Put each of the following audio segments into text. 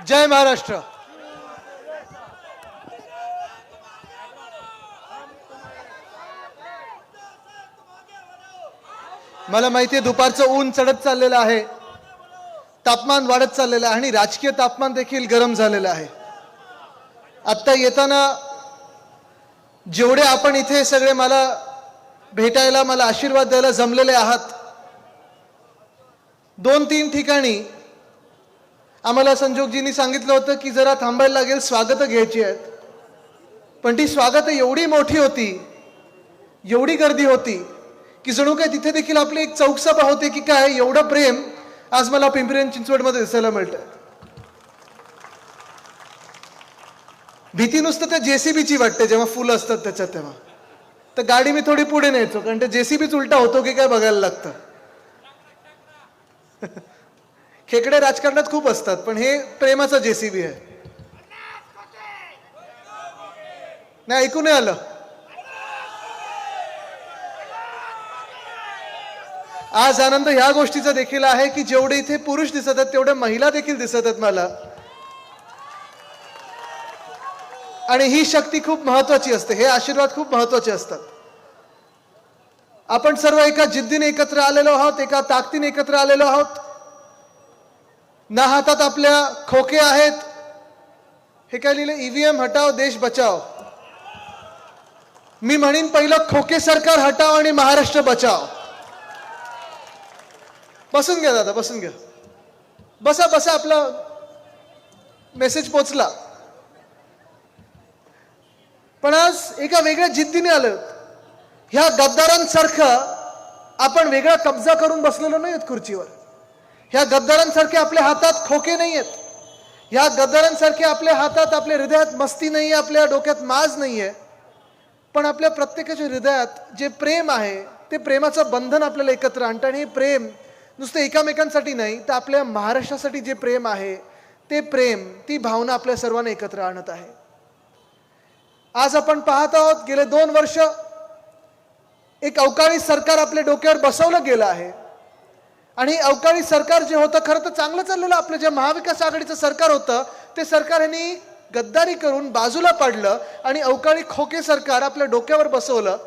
जय महाराष्ट्र। मला माहिती आहे दुपारचं ऊन चढत चाललेलं आहे, तापमान वाढत चाललेलं आहे आणि राजकीय तापमान देखील गरम झालेलं आहे। आता येताना जेवढे आपण इथे सगळे मला भेटायला, मला आशीर्वाद द्यायला जमलेले आहात, 2-3 ठिकाणी आम्हाला संजोगजींनी सांगितलं होतं की जरा थांबायला लागेल, स्वागत घ्यायची आहेत। पण ती स्वागत एवढी मोठी होती, एवढी गर्दी होती की जणू काय तिथे देखील आपली एक चौकसभा होते की काय, एवढं प्रेम आज मला पिंपरी चिंचवडमध्ये दिसायला मिळतं। भीती नुसतं त्या जेसीबीची वाटते जेव्हा फुलं असतात त्याच्यात, तेव्हा तर गाडी मी थोडी पुढे न्यायचो, कारण ते जेसीबीच उलटा होतो की काय बघायला लागतं। खेकडे राजकारणात खूप असतात, पण हे प्रेमाचा जेसीबी आहे। नाही, ऐकू नाही आलं? आज आनंद ह्या गोष्टीचा देखील आहे की जेवढे इथे पुरुष दिसत आहेत तेवढे महिला देखील दिसत आहेत मला, आणि ही शक्ती खूप महत्वाची असते, हे आशीर्वाद खूप महत्वाचे असतात। आपण सर्व एका जिद्दीने एकत्र आलेलो आहोत, एका ताकदीने एकत्र आलेलो आहोत। ना हातात आपल्या खोके आहेत, हे काय लिहिले, ईव्हीएम हटाओ देश बचाओ। मी म्हणीन पहिलं खोके सरकार हटाओ आणि महाराष्ट्र बचाओ। बसून घ्या दादा, बसून घ्या, बसा बसा, आपला मेसेज पोचला। पण आज एका वेगळ्या जिद्दीने आलं, ह्या गद्दारांसारखं आपण वेगळा कब्जा करून बसलेलो नाही आहेत खुर्चीवर। ह्या गद्दारांसारखे आपल्या हातात खोके नाही आहेत, ह्या गद्दारांसारखे आपल्या हातात, आपल्या हृदयात मस्ती नाही आहे, आपल्या डोक्यात माज नाही आहे, पण आपल्या प्रत्येकाच्या हृदयात जे प्रेम आहे ते प्रेमाचं बंधन आपल्याला एकत्र आणतं। आणि हे प्रेम नुसतं एकामेकांसाठी नाही, तर आपल्या महाराष्ट्रासाठी जे प्रेम आहे ते प्रेम, ती भावना आपल्या सर्वांना एकत्र आणत आहे। आज आपण पाहत आहोत, गेले 2 वर्ष एक अवकाळी सरकार आपल्या डोक्यावर बसवलं गेलं आहे, आणि अवकाळी सरकार जे होतं खरं तर चांगलं चाललेलं, आपलं जे महाविकास आघाडीचं सरकार होतं ते सरकार यांनी गद्दारी करून बाजूला पाडलं आणि अवकाळी खोके सरकार आपल्या डोक्यावर बसवलं।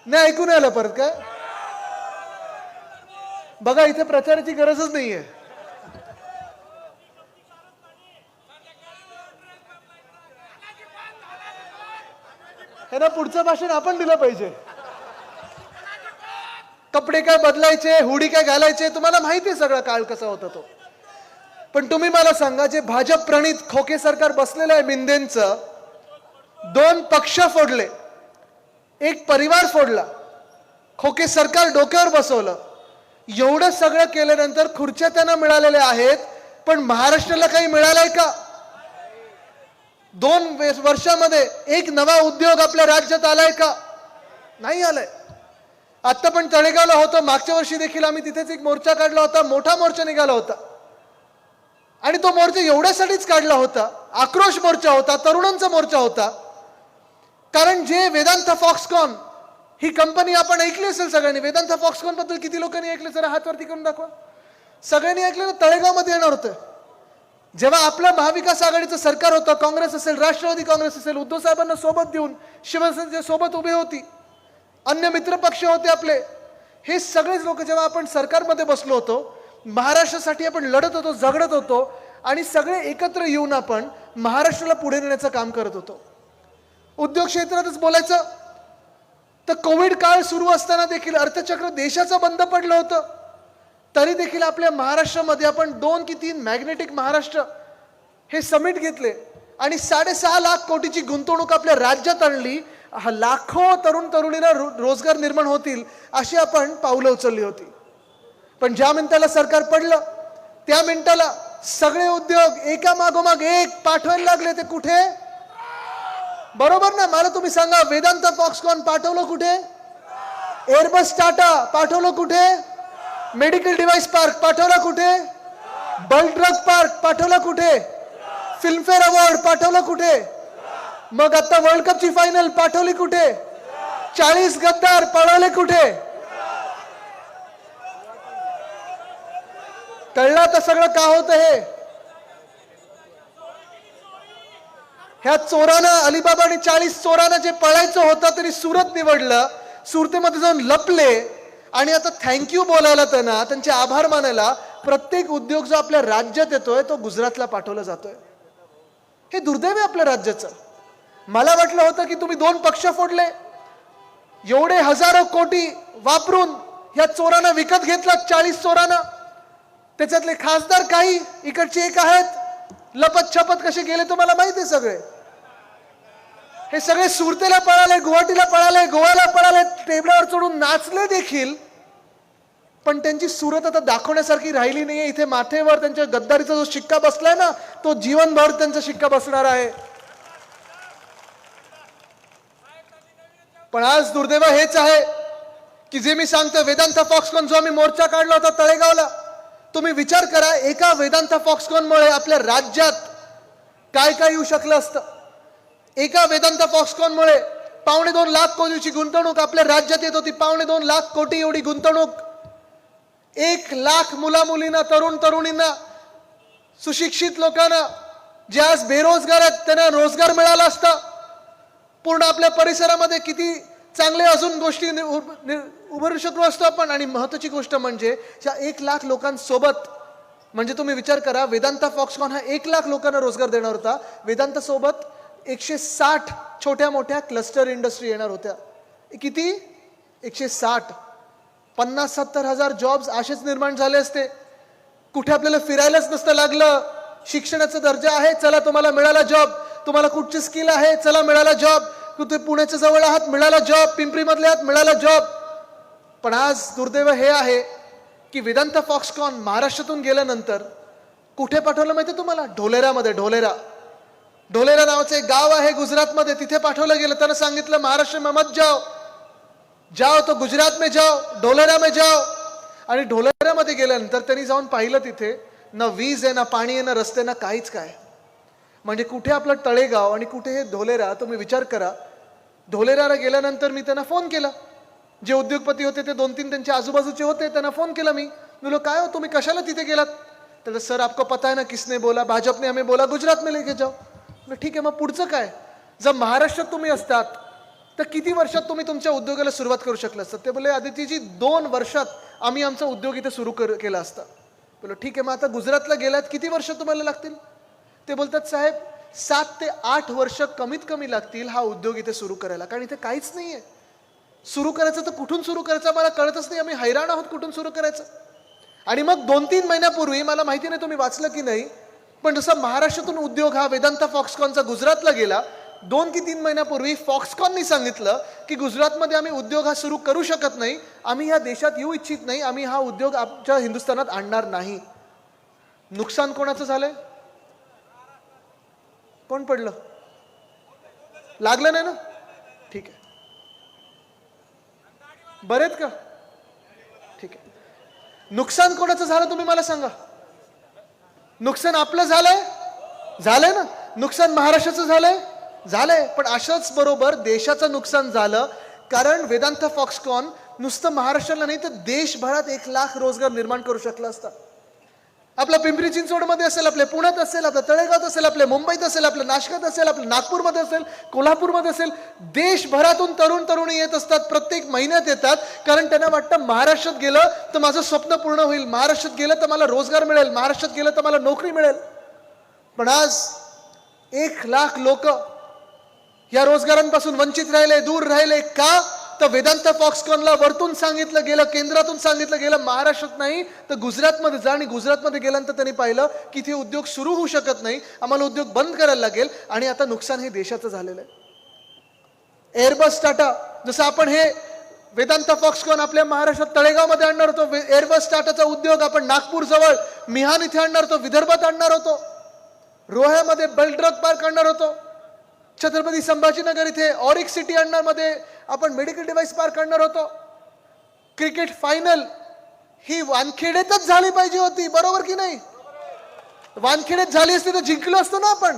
नाही, ऐकून आलं परत काय? बघा, इथे प्रचाराची गरजच नाहीये। हे ना, पुढचं भाषण आपण दिलं पाहिजे। कपडे काय बदलायचे, हुडी काय घालायचे, तुम्हाला माहिती आहे सगळा काळ कसा होता तो। पण तुम्ही मला सांगा, जे भाजप प्रणित खोके सरकार बसलेलं आहे मिंदेंचं, 2 पक्ष फोडले, एक परिवार फोडला, खोके सरकार डोक्यावर बसवलं, एवढं सगळं केल्यानंतर खुर्च्या त्यांना मिळालेल्या आहेत, पण महाराष्ट्राला काही मिळालंय का? 2 वर्षामध्ये एक नवा उद्योग आपल्या राज्यात आलाय का? नाही आलाय। आता पण तळेगावला होतो, मागच्या वर्षी देखील आम्ही तिथेच एक मोर्चा काढला होता, मोठा मोर्चा निघाला होता, आणि तो मोर्चा एवढ्यासाठीच काढला होता, आक्रोश मोर्चा होता, तरुणांचा मोर्चा होता, कारण जे वेदांत फॉक्सकॉन ही कंपनी आपण ऐकली असेल सगळ्यांनी। वेदांत फॉक्सकॉन बद्दल किती लोकांनी ऐकलं? जरा हात वरती करून दाखवा। सगळ्यांनी ऐकलं ना? तळेगावमध्ये येणार होतं जेव्हा आपलं महाविकास आघाडीचं सरकार होतं, काँग्रेस असेल, राष्ट्रवादी काँग्रेस असेल, उद्धव साहेबांना सोबत देऊन शिवसेनेच्या सोबत उभे होती, अन्य मित्र पक्ष होते आपले, हे सगळेच लोक जेव्हा आपण सरकारमध्ये बसलो होतो, महाराष्ट्रासाठी आपण लढत होतो, झगडत होतो, आणि सगळे एकत्र येऊन आपण महाराष्ट्राला पुढे नेण्याचं काम करत होतो। उद्योग क्षेत्रातच बोलायचं तर कोविड काळ सुरू असताना देखील अर्थचक्र देशाचं बंद पडलं होतं, तरी देखील आपल्या महाराष्ट्रामध्ये आपण 2 की 3 मॅग्नेटिक महाराष्ट्र हे समिट घेतले आणि 6.5 लाख कोटीची गुंतवणूक आपल्या राज्यात आणली। लाखो तरुण तरुणींना रोजगार निर्माण होतील अशी आपण पावलं उचलली होती। पण ज्या मिनिटाला सरकार पडलं त्या मिनिटाला सगळे उद्योग एका मागोमाग एक पाठवायला लागले। ते कुठे? बरोबर ना? मला तुम्ही सांगा, वेदांत फॉक्सकॉन पाठवलं कुठे? एअरबस टाटा पाठवलं कुठे? मेडिकल डिव्हाइस पार्क पाठवला कुठे? बल्क ड्रग पार्क पाठवला कुठे? फिल्मफेअर अवॉर्ड पाठवलं कुठे? मग आता वर्ल्ड कपची फायनल पाठवली कुठे? 40 गद्दार पळवले कुठे? कळलं तर सगळं का होतं हे? ह्या चोरानं, अलिबाबा आणि 40 चोरांना जे पळायचं होतं तरी सुरत निवडलं, सुरतेमध्ये जाऊन लपले आणि आता थँक्यू बोलायला त्यांना, त्यांचे आभार मानायला प्रत्येक उद्योग जो आपल्या राज्यात येतोय तो गुजरातला पाठवला जातोय. हे दुर्दैव आहे आपल्या राज्याचं. मला वाटलं होतं की तुम्ही 2 पक्ष फोडले, एवढे हजारो कोटी वापरून ह्या चोरांना विकत घेतला, 40 चोरांना. त्याच्यातले खासदार काही इकडचे एक आहेत, लपत छपत कसे गेले तुम्हाला माहिती आहे सगळे. हे सगळे सुरतेला पळाले, गुवाहाटीला पळाले, गोव्याला पळाले, टेबलावर चढून नाचले देखील, पण त्यांची सुरत आता दाखवण्यासारखी राहिली नाहीये. इथे माथेवर त्यांच्या गद्दारीचा जो शिक्का बसलाय ना, तो जीवनभर त्यांचा शिक्का बसणार आहे. पण आज दुर्दैव हेच आहे की जे मी सांगतो, वेदांता फॉक्सकॉन जो आम्ही मोर्चा काढला होता तळेगावला, तुम्ही विचार करा, एका वेदांता फॉक्सकॉनमुळे आपल्या राज्यात काय काय येऊ शकलं असतं. एका वेदांता फॉक्सकॉनमुळे 2.25 लाख कोटीची गुंतवणूक आपल्या राज्यात येत होती. 2.25 लाख कोटी एवढी गुंतवणूक. 1 लाख मुला मुलींना, तरुण तरुणींना, सुशिक्षित लोकांना जे आज बेरोजगार आहेत त्यांना रोजगार मिळाला असता. पूर्ण आपल्या परिसरामध्ये किती चांगले अजून गोष्टी उभारू शकलो असतो आपण. आणि महत्वाची गोष्ट म्हणजे या 1 लाख लोकांसोबत, म्हणजे तुम्ही विचार करा, वेदांता फॉक्सकॉन हा 1 लाख लोकांना रोजगार देणार होता. वेदांता सोबत 160 छोट्या मोठ्या क्लस्टर इंडस्ट्री येणार होत्या. किती? 160. 50-70 हजार जॉब्स असेच निर्माण झाले असते. कुठे आपल्याला फिरायलाच नसतं लागलं. शिक्षणाचा दर्जा आहे, चला तुम्हाला मिळाला जॉब. तुम्हाला कुठची स्किल आहे, चला मिळाला जॉब. कुठे पुण्याच्या जवळ आहात, मिळाला जॉब. पिंपरी मधले आहात, मिळाला जॉब. पण आज दुर्दैव हे आहे की वेदांता फॉक्सकॉन महाराष्ट्रातून गेल्यानंतर कुठे पाठवलं माहिती तुम्हाला? ढोलेरामध्ये. ढोलेरा नावाचं एक गाव आहे गुजरातमध्ये, तिथे पाठवलं गेलं. त्यांना सांगितलं महाराष्ट्र में मत जाओ, जाओ तो गुजरात में जाओ, ढोलेरा में जाओ. आणि ढोलेरामध्ये गेल्यानंतर त्यांनी जाऊन पाहिलं, तिथे ना वीज आहे, ना पाणी आहे, ना रस्ते, ना काहीच. काय म्हणजे कुठे आपलं तळेगाव आणि कुठे हे ढोलेरा. तुम्ही विचार करा. ढोलेराला गेल्यानंतर मी त्यांना फोन केला. जे उद्योगपती होते ते 2-3 त्यांच्या आजूबाजूचे होते, त्यांना फोन केला. मी बोलो काय हो, तुम्ही कशाला तिथे गेलात? तर सर आपको पता है ना किसने बोला, भाजपने हमें बोला गुजरात में लेके जाओ. ठीक आहे, मग पुढचं काय? जर महाराष्ट्रात तुम्ही असतात तर किती वर्षात तुम्ही तुमच्या उद्योगाला सुरुवात करू शकला असतात? ते बोले आदित्यजी 2 वर्षात आम्ही आमचा उद्योग इथे सुरू केला असता. बोलो ठीक आहे, मग आता गुजरातला गेलात, किती वर्ष तुम्हाला लागतील? ते बोलतात साहेब 7 ते 8 वर्ष कमीत कमी लागतील हा उद्योग इथे सुरू करायला, कारण इथे काहीच नाहीये. सुरू करायचं तर कुठून सुरू करायचं मला कळतच नाही. आम्ही हैराण आहोत कुठून सुरू करायचं. आणि मग 2-3 महिन्यापूर्वी, मला माहिती नाही तुम्ही वाचलं की नाही, पण जसा महाराष्ट्रातून उद्योग हा वेदांता फॉक्सकॉनचा गुजरातला गेला, 2 की 3 महिन्यापूर्वी फॉक्सकॉननी सांगितलं की गुजरातमध्ये आम्ही उद्योग हा सुरू करू शकत नाही, आम्ही या देशात येऊ इच्छित नाही, आम्ही हा उद्योग आमच्या हिंदुस्थानात आणणार नाही. नुकसान कोणाचं झालंय? कोण पडलं? लागलं नाही ना? ठीक आहे, बरेत का? ठीक आहे. नुकसान कोणाचं झालं तुम्ही मला सांगा. नुकसान आपलं झालंय ना? नुकसान महाराष्ट्राचं झालंय. पण अशाच बरोबर देशाचं नुकसान झालं, कारण वेदांता फॉक्सकॉन नुसतं महाराष्ट्राला नाही तर देशभरात 1 लाख रोजगार निर्माण करू शकला असता. आपल्या पिंपरी चिंचवडमध्ये असेल, आपल्या पुण्यात असेल, आपल्या तळेगावात असेल, आपल्या मुंबईत असेल, आपल्या नाशकात असेल, आपल्या नागपूरमध्ये असेल, कोल्हापूरमध्ये असेल, देशभरातून तरुण तरुणी येत असतात. प्रत्येक महिन्यात येतात, कारण त्यांना वाटतं महाराष्ट्रात गेलं तर माझं स्वप्न पूर्ण होईल, महाराष्ट्रात गेलं तर मला रोजगार मिळेल, महाराष्ट्रात गेलं तर मला नोकरी मिळेल. पण आज 1 लाख लोक या रोजगारांपासून वंचित राहिले, दूर राहिले. का? तर वेदांता फॉक्सकॉनला वरतून सांगितलं गेलं, केंद्रातून सांगितलं गेलं महाराष्ट्रात नाही तर गुजरातमध्ये जा. आणि गुजरातमध्ये गेल्यानंतर त्यांनी पाहिलं की इथे उद्योग सुरू होऊ शकत नाही, आम्हाला उद्योग बंद करायला लागेल. आणि आता नुकसान हे देशाचं झालेलं आहे. एअरबस टाटा, जसं आपण हे वेदांता फॉक्सकॉन आपल्या महाराष्ट्रात तळेगावमध्ये आणणार होतो, एअरबस टाटाचा उद्योग आपण नागपूर जवळ मिहान इथे आणणार होतो, विदर्भात आणणार होतो, रोह्यामध्ये बेल्ट्रक पार्क आणणार होतो, छत्रपती संभाजीनगर इथे ऑरिक सिटी आणणार मध्ये आपण मेडिकल डिव्हाइस पार्क आणणार होतो. क्रिकेट फायनल ही वानखेडेतच झाली पाहिजे होती, बरोबर की नाही? वानखेडेत झाली असती तर जिंकलो असतो ना आपण.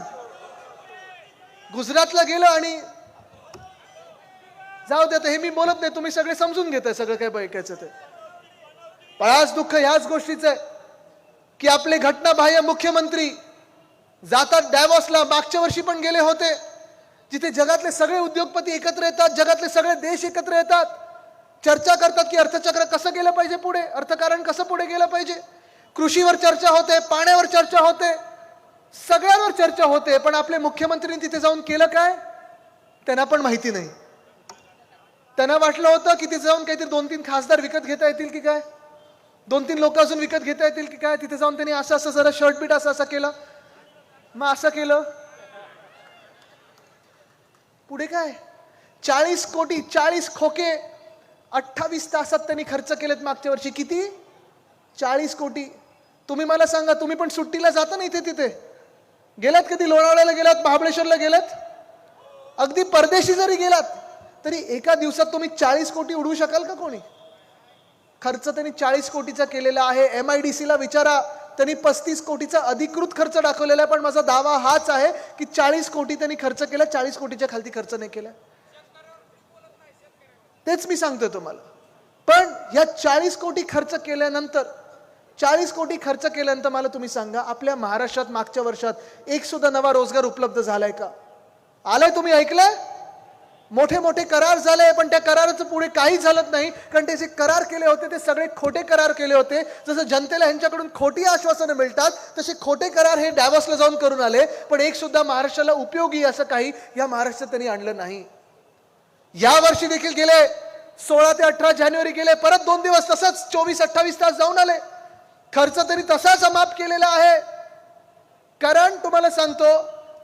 गुजरातला गेलो आणि जाऊ दे, हे मी बोलत नाही, तुम्ही सगळे समजून घेताय सगळं काय ऐकायचं ते. पण आज दुःख ह्याच गोष्टीचं आहे की आपले घटनाबाह्य मुख्यमंत्री जातात डॅव्हॉसला, मागच्या वर्षी पण गेले होते, जिथे जगातले सगळे उद्योगपती एकत्र येतात, जगातले सगळे देश एकत्र येतात, चर्चा करतात की अर्थचक्र कसं गेलं पाहिजे पुढे, अर्थकारण कसं पुढे गेलं पाहिजे. कृषीवर चर्चा होते, पाण्यावर चर्चा होते, सगळ्यावर चर्चा होते. पण आपले मुख्यमंत्र्यांनी तिथे जाऊन केलं काय त्यांना पण माहिती नाही. त्यांना वाटलं होतं की तिथे जाऊन काहीतरी 2-3 खासदार विकत घेता येतील की काय, 2-3 लोक अजून विकत घेता येतील की काय. तिथे जाऊन त्यांनी असं असं जरा शर्ट बीट असं असं केलं, मग असं केलं. पुढे काय 40 कोटी 40 खोके 28 तासात त्यांनी खर्च केलेत मागच्या वर्षी. किती? 40 कोटी. तुम्ही मला सांगा, तुम्ही पण सुट्टीला जाता ना इथे तिथे, गेलात कधी? लोणावळ्याला गेलात, महाबळेश्वरला गेलात, अगदी परदेशी जरी गेलात तरी एका दिवसात तुम्ही 40 कोटी उडवू शकाल का? कोणी? खर्च त्यांनी 40 कोटीचा केलेला आहे. MIDC ला विचारा, त्यांनी 35 कोटीचा अधिकृत खर्च दाखवलेला आहे. पण माझा दावा हाच आहे की 40 कोटी त्यांनी खर्च केला, 40 कोटीच्या खालती खर्च नाही केला. तेच मी सांगतोय तुम्हाला. पण या 40 कोटी खर्च केल्यानंतर 40 कोटी खर्च केल्यानंतर मला तुम्ही सांगा, आपल्या महाराष्ट्रात मागच्या वर्षात एक सुद्धा नवा रोजगार उपलब्ध झालाय का? आलाय? तुम्ही ऐकलंय? मोठे मोठे करार झाले, पण त्या कराराचं पुढे काही झालं नाही. कारण ते जे करार केले होते ते सगळे खोटे करार केले होते. जसं जनतेला ह्यांच्याकडून खोटी आश्वासनं मिळतात, तसे खोटे करार हे डॅव्हॉसला जाऊन करून आले. पण एक सुद्धा महाराष्ट्राला उपयोगी असं काही या महाराष्ट्रात त्यांनी आणलं नाही. या वर्षी देखील गेले 16 ते 18 जानेवारी गेले, परत 2 दिवस तसंच 24-28 तास जाऊन आले. खर्च तरी तसाच माफ केलेला आहे. कारण तुम्हाला सांगतो,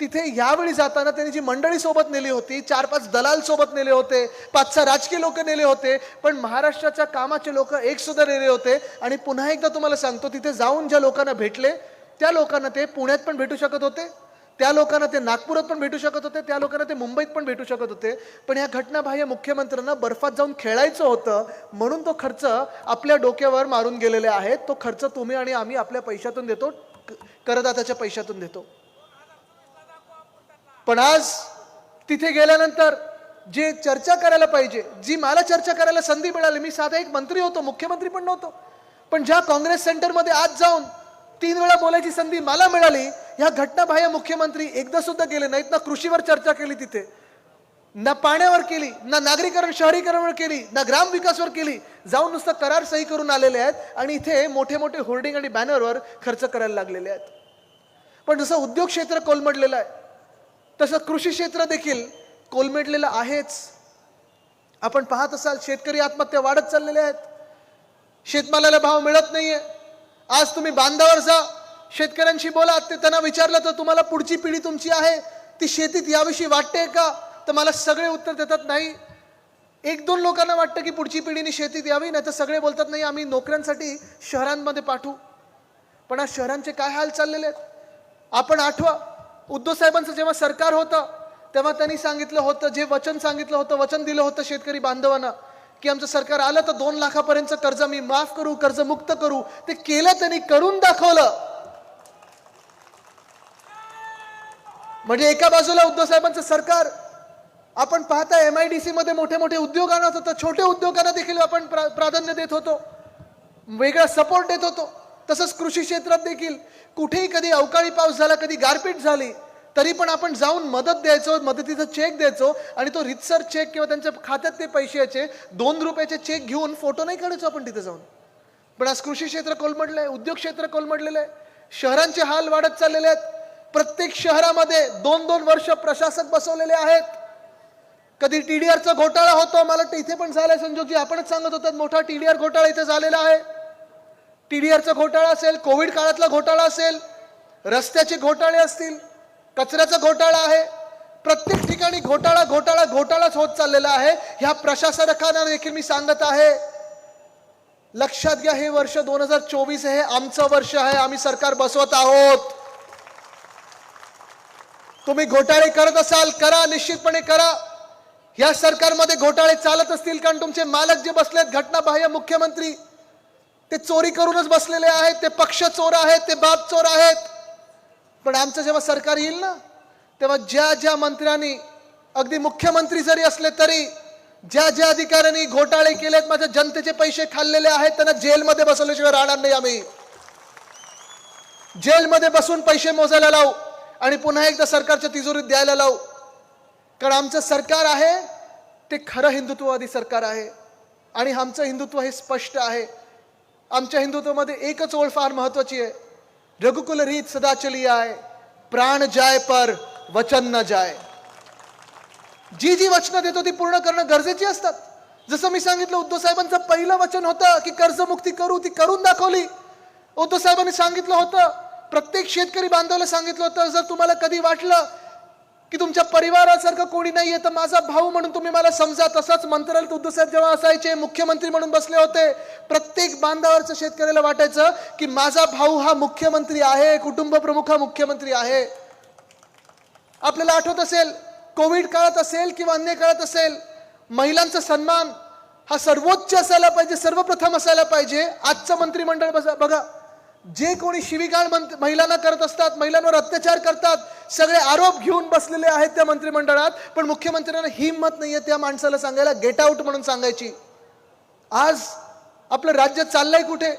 तिथे यावेळी जाताना त्यांनी जी मंडळी सोबत नेली होती, 4-5 दलाल सोबत नेले होते, 5-6 राजकीय लोक नेले होते, पण महाराष्ट्राच्या कामाचे लोक एक सुद्धा नेले होते. आणि पुन्हा एकदा तुम्हाला सांगतो, तिथे जाऊन ज्या लोकांना भेटले त्या लोकांना ते पुण्यात पण भेटू शकत होते, त्या लोकांना ते नागपुरात पण भेटू शकत होते, त्या लोकांना ते मुंबईत पण भेटू शकत होते. पण या घटनाबाह्य मुख्यमंत्र्यांना बर्फात जाऊन खेळायचं होतं, म्हणून तो खर्च आपल्या डोक्यावर मारून गेलेले आहेत. तो खर्च तुम्ही आणि आम्ही आपल्या पैशातून देतो, करदात्याच्या पैशातून देतो. पण आज तिथे गेल्यानंतर जे चर्चा करायला पाहिजे, जी मला चर्चा करायला संधी मिळाली, मी साधा एक मंत्री होतो, मुख्यमंत्री पण नव्हतो, पण ज्या काँग्रेस सेंटरमध्ये आज जाऊन 3 वेळा बोलायची संधी मला मिळाली, ह्या घटनाबाह्य मुख्यमंत्री एकदा सुद्धा गेले नाहीत. ना कृषीवर चर्चा केली तिथे, ना पाण्यावर केली, ना नागरीकरण शहरीकरणावर केली, ना ग्रामविकासवर केली. जाऊन नुसतं करार सही करून आलेले आहेत आणि इथे मोठे मोठे होर्डिंग आणि बॅनरवर खर्च करायला लागलेले आहेत. पण जसं उद्योग क्षेत्र कोलमडलेलं आहे, तसं कृषी क्षेत्र देखील कोलमडलेलं आहेच. आपण पाहत असाल, शेतकरी आत्महत्या वाढत चाललेल्या आहेत, शेतमालाला भाव मिळत नाहीये. आज तुम्ही बांधावर जा, शेतकऱ्यांशी बोला, ते त्यांना विचारलं तर तुम्हाला पुढची पिढी तुमची आहे ती शेतीत याविषयी वाटते का, तर मला सगळे उत्तर देतात नाही. 1-2 लोकांना वाटतं की पुढची पिढीने शेतीत यावी, नाही तर सगळे बोलतात नाही आम्ही नोकऱ्यांसाठी शहरांमध्ये पाठवू. पण आज शहरांचे काय हाल चाललेले आहेत. आपण आठवा, उद्धव साहेबांचं जेव्हा सरकार होतं तेव्हा त्यांनी सांगितलं होतं, जे वचन सांगितलं होतं, वचन दिलं होतं शेतकरी बांधवांना की आमचं सरकार आलं तर 2 लाखापर्यंतचं कर्ज मी माफ करू, कर्ज मुक्त करू. ते केलं, त्यांनी करून दाखवलं. म्हणजे एका बाजूला उद्धव साहेबांचं सरकार, आपण पाहता MIDC मध्ये मोठे मोठे उद्योग आणत होतो, छोटे उद्योगांना देखील आपण प्राधान्य देत होतो, वेगळा सपोर्ट देत होतो. तसंच कृषी क्षेत्रात देखील कुठेही कधी अवकाळी पाऊस झाला, कधी गारपीट झाली, तरी पण आपण जाऊन मदत द्यायचो, मदतीचा चेक द्यायचो आणि तो रितसर चेक किंवा त्यांच्या खात्यात ते पैशाचे 2 रुपयाचे चेक घेऊन फोटो नाही काढायचो आपण तिथे जाऊन. पण आज कृषी क्षेत्र कोलमडलं आहे, उद्योग क्षेत्र कोलमडलेलं आहे, शहरांचे हाल वाढत चाललेले आहेत. प्रत्येक शहरामध्ये 2-2 वर्ष प्रशासक बसवलेले आहेत. कधी TDRचा घोटाळा होतो, मला वाटतं इथे पण झालाय संजोगजी, आपणच सांगत होतात मोठा TDR घोटाळा इथे झालेला आहे. TDRचा घोटाळा असेल, कोविड काळातला घोटाळा असेल, रस्त्याचे घोटाळे असतील, कचऱ्याचा घोटाळा आहे. प्रत्येक ठिकाणी घोटाळा घोटाळा घोटाळाच होत चाललेला आहे. ह्या प्रशासकांना देखील मी सांगत आहे, लक्षात घ्या, हे वर्ष 2024 हे आमचं वर्ष आहे. आम्ही सरकार बसवत आहोत. तुम्ही घोटाळे करत असाल, करा, निश्चितपणे करा. या सरकारमध्ये घोटाळे चालत असतील कारण तुमचे मालक जे बसलेत, घटनाबाह्य मुख्यमंत्री, ते चोरी करूनच बसलेले आहेत, ते पक्ष चोर आहेत, ते बाप चोर आहेत. पण आमचं जेव्हा सरकार येईल ना, तेव्हा ज्या ज्या मंत्र्यांनी, अगदी मुख्यमंत्री जरी असले तरी, ज्या ज्या अधिकाऱ्यांनी घोटाळे केलेत, माझ्या जनतेचे पैसे खाल्लेले आहेत, त्यांना जेलमध्ये बसवल्याशिवाय राहणार नाही आम्ही. जेलमध्ये बसून पैसे मोजायला लावू आणि पुन्हा एकदा सरकारच्या तिजोरीत द्यायला लावू. कारण आमचं सरकार आहे ते खरं हिंदुत्ववादी सरकार आहे आणि आमचं हिंदुत्व हे स्पष्ट आहे. आमच्या हिंदुत्वामध्ये एकच ओळ फार महत्वाची आहे. रघुकुल रीत सदा चली आए, प्राण जाय पर वचन न जाय. जी जी वचनं देतो ती पूर्ण करणं गरजेची असतात. जसं मी सांगितलं, उद्धव साहेबांचं पहिलं वचन होतं की कर्जमुक्ती करू, ती करून दाखवली. उद्धव साहेबांनी सांगितलं होतं, प्रत्येक शेतकरी बांधवाला सांगितलं होतं, जर तुम्हाला कधी वाटलं की तुमच्या परिवारासारखं कोणी नाहीये तर माझा भाऊ म्हणून तुम्ही मला समजा. तसंच मंत्रालयात उद्धव साहेब जेव्हा असायचे, मुख्यमंत्री म्हणून बसले होते, प्रत्येक बांधावरच्या शेतकऱ्याला वाटायचं की माझा भाऊ हा मुख्यमंत्री आहे, कुटुंब प्रमुख हा मुख्यमंत्री आहे. आपल्याला आठवत असेल, कोविड काळात असेल किंवा अन्य काळात असेल, महिलांचा सन्मान हा सर्वोच्च असायला पाहिजे, सर्वप्रथम असायला पाहिजे. आजचं मंत्रिमंडळ बघा, जे कोणी शिवीगाळ महिलांना करत असतात, महिलांवर अत्याचार करतात, सगळे आरोप घेऊन बसलेले आहेत त्या मंत्रिमंडळात. पण मुख्यमंत्र्यांना हिंमत नाहीये त्या माणसाला सांगायला गेट आउट म्हणून सांगायची. आज आपलं राज्य चाललंय कुठे?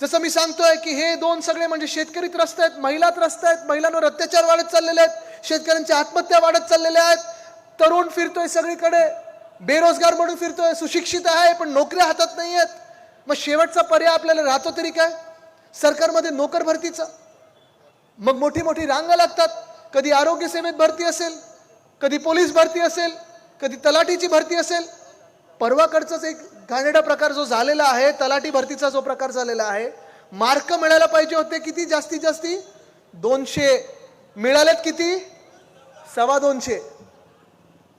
जसं मी सांगतोय की हे दोन सगळे म्हणजे शेतकरी त्रस्त आहेत, महिला त्रस्त आहेत, महिलांवर अत्याचार वाढत चाललेले आहेत, शेतकऱ्यांच्या आत्महत्या वाढत चाललेल्या आहेत, तरुण फिरतोय सगळीकडे, बेरोजगार म्हणून फिरतोय, सुशिक्षित आहे पण नोकऱ्या हातात नाही आहेत. मग शेवटचा पर्याय आपल्याला राहतो तरी काय? सरकारमध्ये नोकर भरतीचा. मग मोठी मोठी रांगा लागतात. कधी आरोग्य सेवेत भरती असेल, कधी पोलीस भरती असेल, कधी तलाठीची भरती असेल. परवाकडचाच एक घाणेरडा प्रकार जो झालेला आहे, तलाठी भरतीचा जो प्रकार झालेला आहे, मार्क मिळायला पाहिजे होते किती? जास्तीत जास्त 200, मिळालेत किती? 225.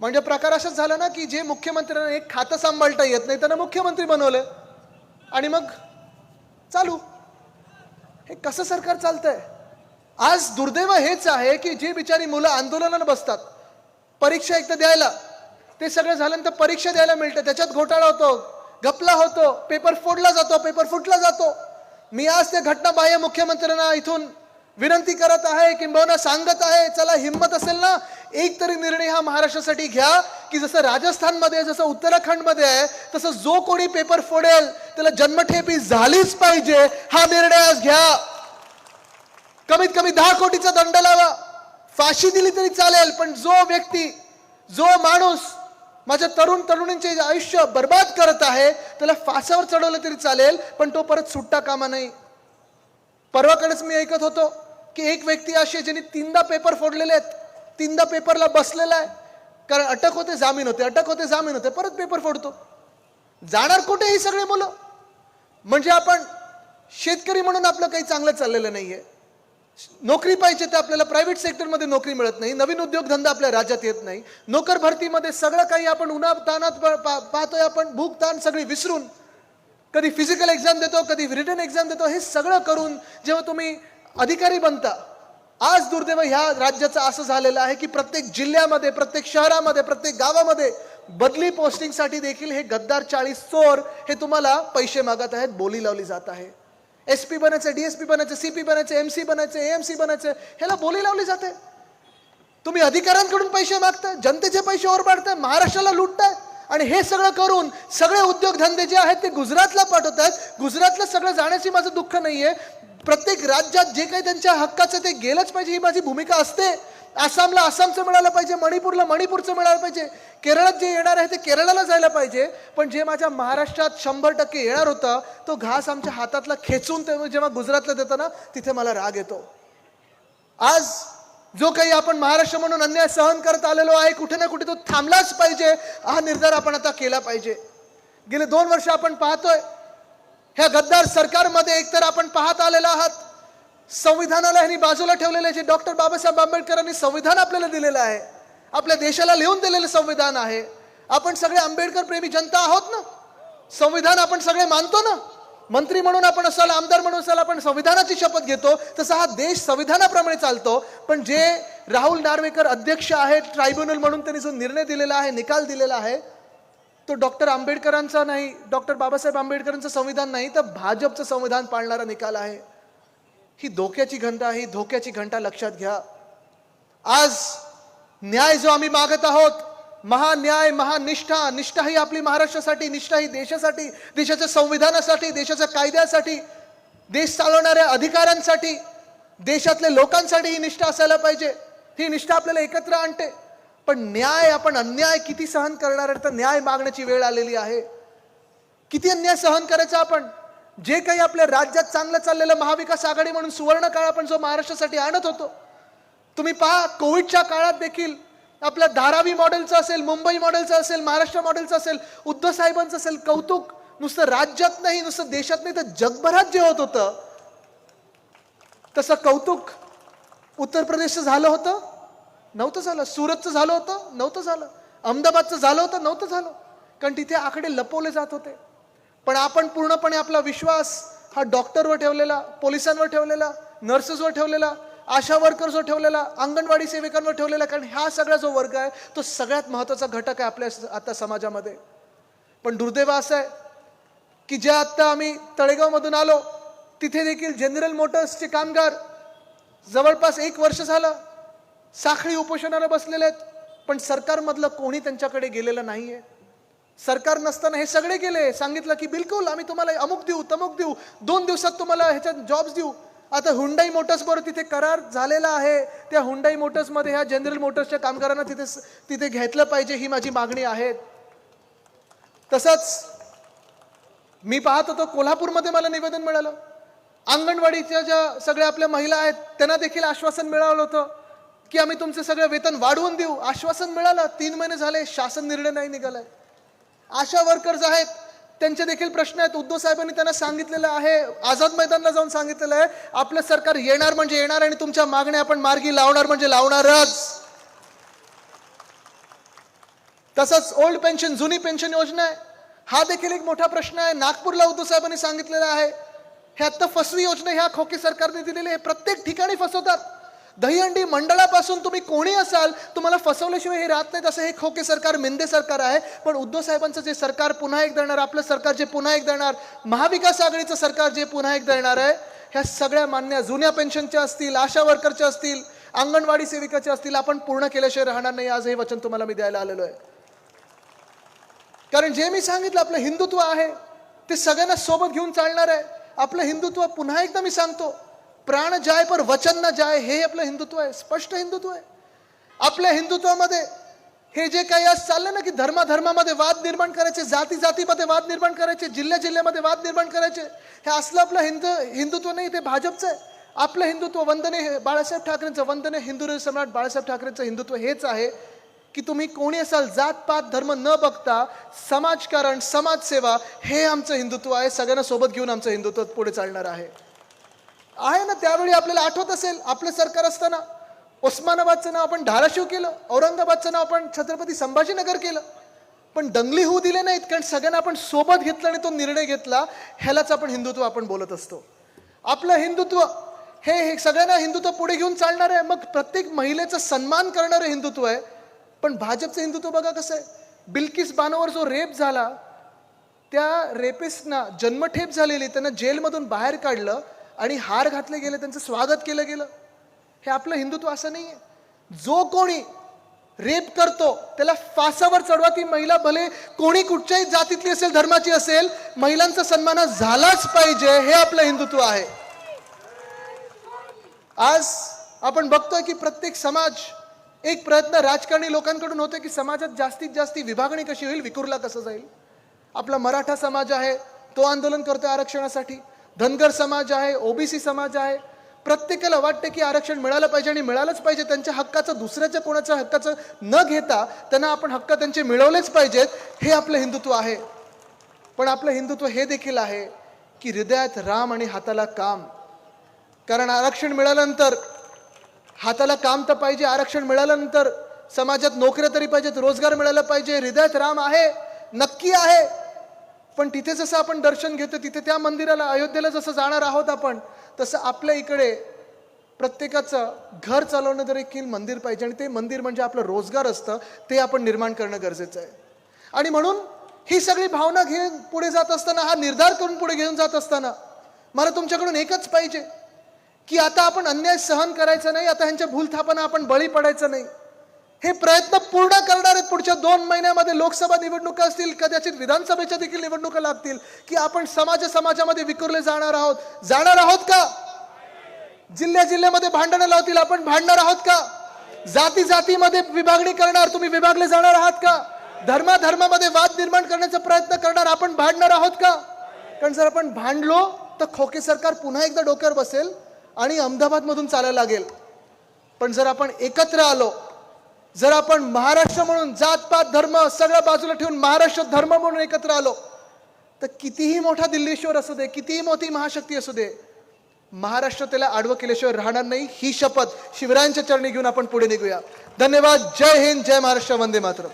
म्हणजे प्रकार असाच झाला ना की जे मुख्यमंत्र्यांना एक खातं सांभाळता येत नाही त्यांना मुख्यमंत्री बनवलं आणि मग चालू. हे कसं सरकार चालतंय? आज दुर्दैव हेच आहे की जे बिचारी मुलं आंदोलनाला बसतात परीक्षा एकदा द्यायला, ते सगळं झाल्यानंतर परीक्षा द्यायला मिळतं, त्याच्यात घोटाळा होतो, घपला होतो, पेपर फोडला जातो, पेपर फुटला जातो. मी आज त्या घटनाबाह्य मुख्यमंत्र्यांना इथून विनंती करत आहे, किंबहुना सांगत आहे, चला हिंमत असेल ना, एक तरी निर्णय हा महाराष्ट्रासाठी घ्या की जसं राजस्थानमध्ये, जसं उत्तराखंडमध्ये आहे, तसं जो कोणी पेपर फोडेल त्याला जन्मठेपी झालीच पाहिजे, हा निर्णय आज घ्या. कमीत कमी 10 कोटीचा दंड लावा, फाशी दिली तरी चालेल, पण जो व्यक्ती, जो माणूस माझ्या तरुण तरुणींचे आयुष्य बर्बाद करत आहे त्याला फासावर चढवलं तरी चालेल, पण तो परत सुट्टा कामा नाही. परवाकडेच मी ऐकत होतो की एक व्यक्ती अशी ज्यांनी 3दा पेपर फोडलेले आहेत, 3दा पेपरला बसलेला आहे, कारण अटक होते जामीन होते, अटक होते जामीन होते, परत पेपर फोडतो. जाणार कुठे ही सगळे मुलं? म्हणजे आपण शेतकरी म्हणून आपलं काही चांगलं चाललेलं नाहीये. नोकरी पाहिजे तर आपल्याला प्रायव्हेट सेक्टरमध्ये नोकरी मिळत नाही, नवीन उद्योगधंदा आपल्या राज्यात येत नाही, नोकर भरतीमध्ये सगळं काही आपण उन्हातानात पाहतोय, आपण भूक ताण सगळी विसरून कधी फिजिकल एक्झाम देतो, कधी रिटन एक्झाम देतो. हे सगळं करून जेव्हा तुम्ही अधिकारी बनता, आज दुर्दैव ह्या राज्याचं असं झालेलं आहे की प्रत्येक जिल्ह्यामध्ये, प्रत्येक शहरामध्ये, प्रत्येक गावामध्ये बदली पोस्टिंगसाठी देखील हे गद्दार 40 चोर हे तुम्हाला पैसे मागत आहेत, बोली लावली जात आहे. SP बनायचं, DSP बनायचं, CP बनायचं, MC बनायचं, AMC बनायचं, ह्याला बोली लावली जाते. तुम्ही अधिकाऱ्यांकडून पैसे मागताय, जनतेचे पैसे ओरबाडताय, महाराष्ट्राला लुटताय आणि हे सगळं करून सगळे उद्योगधंदे जे आहेत ते गुजरातला पाठवतात. गुजरातला सगळं जाण्याची माझं दुःख नाहीये. प्रत्येक राज्यात जे काही त्यांच्या हक्काचं ते गेलंच पाहिजे, ही माझी भूमिका असते. आसामला आसामचं मिळालं पाहिजे, मणिपूरला मणिपूरचं मिळालं पाहिजे, केरळात जे येणार आहे ते केरळाला जायला पाहिजे. पण जे माझ्या महाराष्ट्रात 100% येणार होता तो घास आमच्या हातातला खेचून जेव्हा गुजरातला देताना तिथे मला राग येतो. आज जो काही आपण महाराष्ट्र म्हणून अन्याय सहन करत आलेलो आहे, कुठे ना कुठे तो थांबलाच पाहिजे, हा निर्धार आपण आता केला पाहिजे. गेले 2 वर्ष आपण पाहतोय ह्या गद्दार सरकारमध्ये एकतर आपण पाहत आलेला आहात, संविधानाला ह्यांनी बाजूला ठेवलेले, जे डॉक्टर बाबासाहेब आंबेडकरांनी संविधान आपल्याला दिलेलं आहे, आपल्या देशाला लिहून दिलेलं संविधान आहे. आपण सगळे आंबेडकर प्रेमी जनता आहोत ना, संविधान आपण सगळे मानतो ना. मंत्री म्हणून आपण असाल, आमदार म्हणून असाल, आपण संविधानाची शपथ घेतो, तसा हा देश संविधानाप्रमाणे चालतो. पण जे राहुल नार्वेकर अध्यक्ष आहेत ट्रायब्युनल म्हणून, त्यांनी जो निर्णय दिलेला आहे, निकाल दिलेला आहे, तो डॉक्टर आंबेडकरांचा नाही, डॉक्टर बाबासाहेब आंबेडकरांचं संविधान नाही, तर भाजपचं संविधान पाळणारा निकाल आहे. ही धोक्याची घंटा, ही धोक्याची घंटा लक्षात घ्या. आज न्याय जो आम्ही मागत आहोत, महान्याय, महानिष्ठा, निष्ठा ही आपली महाराष्ट्रासाठी, निष्ठा ही देशासाठी, देशाच्या संविधानासाठी, देशाच्या कायद्यासाठी, देश चालवणाऱ्या अधिकाऱ्यांसाठी, देशातल्या लोकांसाठी ही निष्ठा असायला पाहिजे. ही निष्ठा आपल्याला एकत्र आणते. पण न्याय, आपण अन्याय किती सहन करणार आहे? तर न्याय मागण्याची वेळ आलेली आहे. किती अन्याय सहन करायचा आपण? जे काही आपल्या राज्यात चांगलं चाललेलं महाविकास आघाडी म्हणून सुवर्ण काळ आपण जो महाराष्ट्रासाठी आणत होतो, तुम्ही पहा कोविडच्या काळात देखील आपल्या धारावी मॉडेलचं असेल, मुंबई मॉडेलचं असेल, महाराष्ट्र मॉडेलचं असेल, उद्धव साहेबांचं असेल, कौतुक नुसतं राज्यात नाही, नुसतं देशात नाही, तर जगभरात जे होत होतं तसं कौतुक उत्तर प्रदेशचं झालं होतं? नव्हतं झालं. सुरतचं झालं होतं? नव्हतं झालं. अहमदाबादचं झालं होतं? नव्हतं झालं. कारण तिथे आकडे लपवले जात होते. पण आपण पूर्णपणे आपला विश्वास हा डॉक्टरवर ठेवलेला, पोलिसांवर ठेवलेला, नर्सेसवर ठेवलेला, आशा वर्कर्सवर ठेवलेला, अंगणवाडी सेविकांवर ठेवलेला. कारण हा सगळा जो वर्ग आहे तो सगळ्यात महत्त्वाचा घटक आहे आपल्या आता समाजामध्ये. पण दुर्दैव असं आहे की ज्या आत्ता आम्ही तळेगावमधून आलो तिथे देखील जनरल मोटर्सचे कामगार जवळपास 1 वर्ष झालं साखळी उपोषणाला बसलेले आहेत. पण सरकारमधलं कोणी त्यांच्याकडे गेलेलं नाहीये. सरकार नसताना हे सगळे गेले. सांगितलं की बिलकुल आम्ही तुम्हाला अमुक देऊ, तमुक देऊ, 2 दिवसात तुम्हाला ह्याच्यात जॉब्स देऊ. आता हुंडाई मोटर्स बरोबर तिथे करार झालेला आहे. त्या हुंडाई मोटर्समध्ये ह्या जनरल मोटर्सच्या कामगारांना तिथे घेतलं पाहिजे, ही माझी मागणी आहे. तसंच मी पाहत होतो कोल्हापूरमध्ये मला निवेदन मिळालं, अंगणवाडीच्या ज्या सगळ्या आपल्या महिला आहेत त्यांना देखील आश्वासन मिळालं होतं की आम्ही तुमचे सगळं वेतन वाढवून देऊ. आश्वासन मिळालं. 3 महिने झाले, शासन निर्णय नाही निघालाय. आशा वर्कर्स आहेत, त्यांचे देखील प्रश्न आहेत. उद्धव साहेबांनी त्यांना सांगितलेलं आहे, आझाद मैदानला जाऊन सांगितलेलं आहे, आपलं सरकार येणार म्हणजे येणार आणि तुमच्या मागण्या आपण मार्गी लावणार म्हणजे लावणारच. तसंच ओल्ड पेन्शन, जुनी पेन्शन योजना आहे, हा देखील एक मोठा प्रश्न आहे. नागपूरला उद्धव साहेबांनी सांगितलेलं आहे. हे आता फसवी योजना ह्या खोके सरकारने दिलेली आहे. प्रत्येक ठिकाणी फसवतात. दहीहंडी मंडळापासून तुम्ही कोणी असाल, तुम्हाला फसवल्याशिवाय हे राहत नाहीत. असं हे खोके सरकार, मेंदे सरकार आहे. पण उद्धव साहेबांचं जे सरकार पुन्हा एकदा येणार, आपलं सरकार जे पुन्हा एकदा येणार, महाविकास आघाडीचं सरकार जे पुन्हा एकदा येणार आहे, ह्या सगळ्या मान्य जुन्या पेन्शनच्या असतील, आशा वर्करच्या असतील, अंगणवाडी सेविकाच्या असतील, आपण पूर्ण केल्याशिवाय राहणार नाही. आज हे वचन तुम्हाला मी द्यायला आलेलो आहे. कारण जे मी सांगितलं आपलं हिंदुत्व आहे ते सगळ्यांना सोबत घेऊन चालणार आहे. आपलं हिंदुत्व पुन्हा एकदा मी सांगतो, प्राण जाय पर वचन न जाय, हे आपलं हिंदुत्व आहे. स्पष्ट हिंदुत्व आहे. आपल्या हिंदुत्वामध्ये हे जे काही आज चाललं ना की धर्मामध्ये वाद निर्माण करायचे, जातीमध्ये वाद निर्माण करायचे, जिल्ह्यामध्ये वाद निर्माण करायचे, हे असलं आपलं हिंदुत्व नाही, ते भाजपचं आहे. आपलं हिंदुत्व वंदने बाळासाहेब ठाकरेंचं, वंदने हिंदू सम्राट बाळासाहेब ठाकरेंचं हिंदुत्व हेच आहे की तुम्ही कोणी असाल, जातपात धर्म न बघता समाजकारण, समाजसेवा, हे आमचं हिंदुत्व आहे. सगळ्यांना सोबत घेऊन आमचं हिंदुत्व पुढे चालणार आहे ना. त्यावेळी आपल्याला आठवत असेल, आपलं सरकार असताना उस्मानाबादचं नाव आपण धाराशिव केलं, औरंगाबादचं नाव आपण छत्रपती संभाजीनगर केलं. पण दंगली होऊ दिले नाहीत, कारण सगळ्यांना आपण सोबत घेतलं आणि तो निर्णय घेतला. ह्यालाच आपण हिंदुत्व आपण बोलत असतो. आपलं हिंदुत्व हे सगळ्यांना हिंदुत्व पुढे घेऊन चालणार आहे. मग प्रत्येक महिलेचा सन्मान करणारं हिंदुत्व आहे. पण भाजपचं हिंदुत्व बघा कसं आहे. बिल्किस बानोवर जो रेप झाला, त्या रेपिस्टना जन्मठेप झालेली, त्यांना जेलमधून बाहेर काढलं आणि हार घातले गेले, त्यांचं स्वागत केलं गेलं. हे आपलं हिंदुत्व असं नाहीये. जो कोणी रेप करतो त्याला फासावर चढवा. ती महिला भले कोणी कुठच्याही जातीतली असेल, धर्माची असेल, महिलांचा सन्मान झालाच पाहिजे. हे आपलं हिंदुत्व आहे. आज आपण बघतोय की प्रत्येक समाज, एक प्रयत्न राजकारणी लोकांकडून होते की समाजात जास्तीत जास्त विभागणी कशी होईल, विखुरला कसं जाईल. आपला मराठा समाज आहे, तो आंदोलन करतोय आरक्षणासाठी. धनगर समाज आहे, ओबीसी समाज आहे. प्रत्येकाला वाटते की आरक्षण मिळालं पाहिजे आणि मिळालंच पाहिजे. त्यांच्या हक्काचं, दुसऱ्याच्या कोणाच्या हक्काचं न घेता त्यांना आपण हक्क त्यांचे मिळवलेच पाहिजेत. हे आपलं हिंदुत्व आहे. पण आपलं हिंदुत्व हे देखील आहे की हृदयात राम आणि हाताला काम. कारण आरक्षण मिळाल्यानंतर हाताला काम तर पाहिजे, आरक्षण मिळाल्यानंतर समाजात नोकऱ्या तरी पाहिजेत, रोजगार मिळाला पाहिजे. हृदयात राम आहे, नक्की आहे. पण तिथे जसं आपण दर्शन घेतो, तिथे त्या मंदिराला, अयोध्येला जसं जाणार आहोत आपण, तसं आपल्या इकडे प्रत्येकाचं घर चालवणं देखील मंदिर पाहिजे. आणि ते मंदिर म्हणजे आपलं रोजगार असतं, ते आपण निर्माण करणं गरजेचं आहे. आणि म्हणून ही सगळी भावना घेऊन पुढे जात असताना, हा निर्धार करून पुढे घेऊन जात असताना मला तुमच्याकडून एकच पाहिजे की आता आपण अन्याय सहन करायचा नाही. आता ह्यांच्या भूलथापांना आपण बळी पडायचं नाही. हे प्रयत्न पूर्ण करणार आहेत. पुढच्या 2 महिन्यामध्ये लोकसभा निवडणुका असतील, कदाचित विधानसभेच्या देखील निवडणुका लागतील, की आपण समाजामध्ये विखुरले जाणार आहोत का? जिल्ह्यामध्ये भांडणं लावतील, आपण भांडणार आहोत का? जाती जातीमध्ये विभागणी करणार, तुम्ही विभागले जाणार आहात का? धर्मामध्ये वाद निर्माण करण्याचा प्रयत्न करणार, आपण भांडणार आहोत का? कारण जर आपण भांडलो तर खोके सरकार पुन्हा एकदा डोक्यावर बसेल आणि अहमदाबाद मधून चालायला लागेल. पण जर आपण एकत्र आलो, जर आपण महाराष्ट्र म्हणून जातपात धर्म सगळं बाजूला ठेवून महाराष्ट्र धर्म म्हणून एकत्र आलो, तर कितीही मोठा दिल्लीश्वर असू दे, कितीही मोठी महाशक्ती असू दे, महाराष्ट्र त्याला आडवं केल्याशिवाय राहणार नाही. ही शपथ शिवरायांच्या चरणी घेऊन आपण पुढे निघूया. धन्यवाद. जय हिंद, जय महाराष्ट्र, वंदे मातरम.